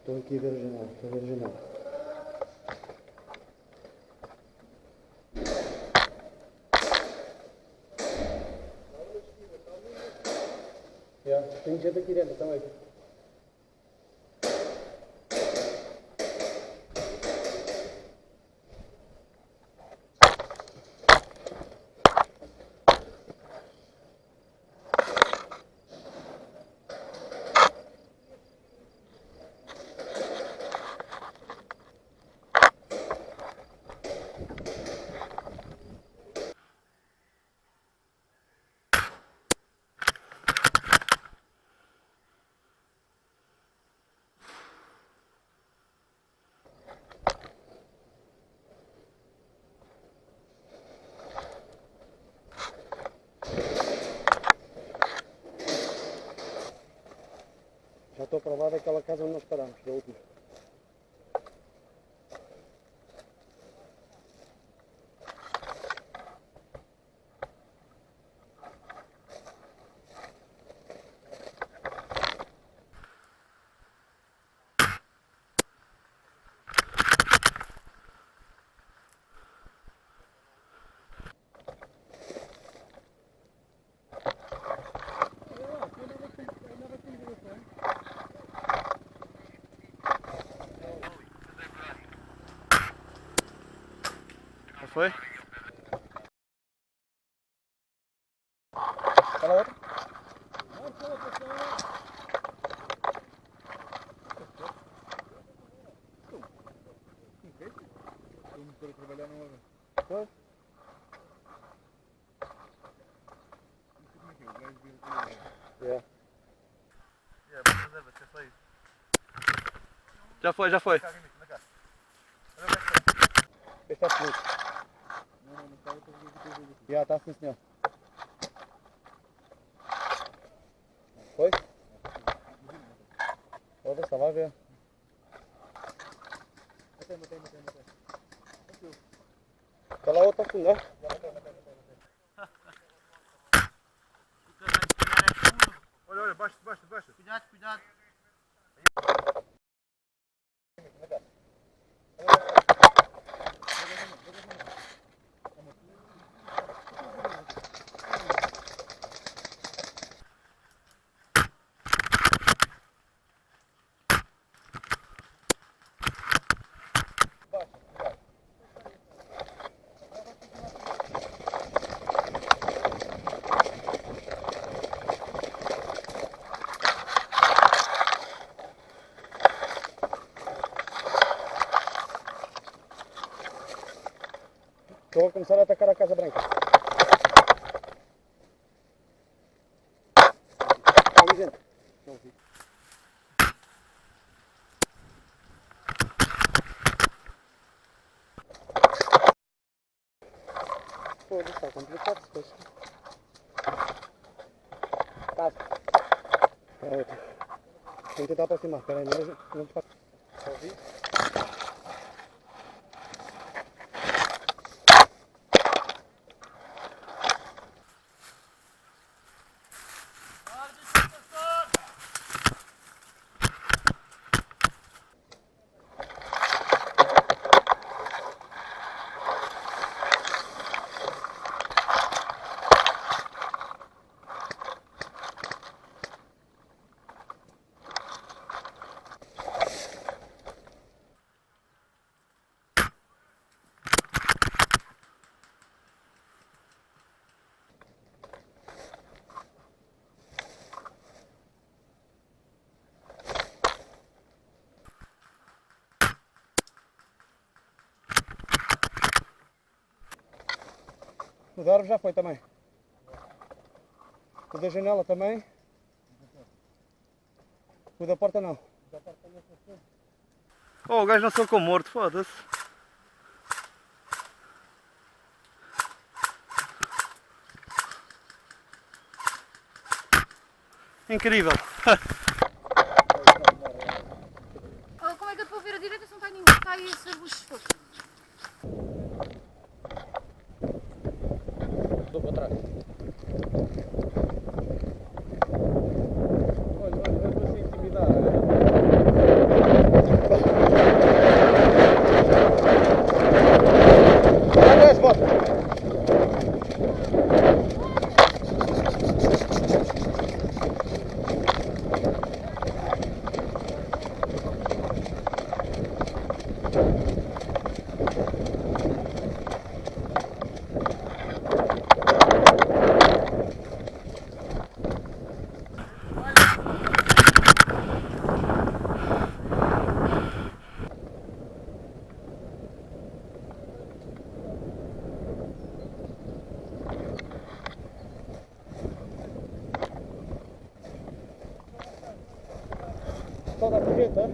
Estou aqui a ver a janela, estou a ver a janela. Tem gente aqui dentro também. Já estou a provar daquela casa onde nós parámos, da última. Já foi? Fala outra. Vamos para trabalhar numa vez. Foi? É. Já foi, já foi. Está feliz. Não estava para fazer. Já está sim, senhor. Foi? Olha, estava a ver. Matei. Está lá outra fundo, não? Olha, baixa. Cuidado. Estou a começar a atacar a Casa Branca. Olha, gente. Não vi. Pô, está complicado depois. Tá. É outra. Vou tentar aproximar. Espera aí, não te faço. Está a ouvir? O da árvore já foi também. O da janela também. O da porta não. Oh, o gajo não sou com morto, foda-se. Incrível. Como é que eu te vou ver a direita se não está nenhum? Está aí esse arbusto exposto. Estou para trás. Olha, eu estou sem intimidar. Só da tarjeta.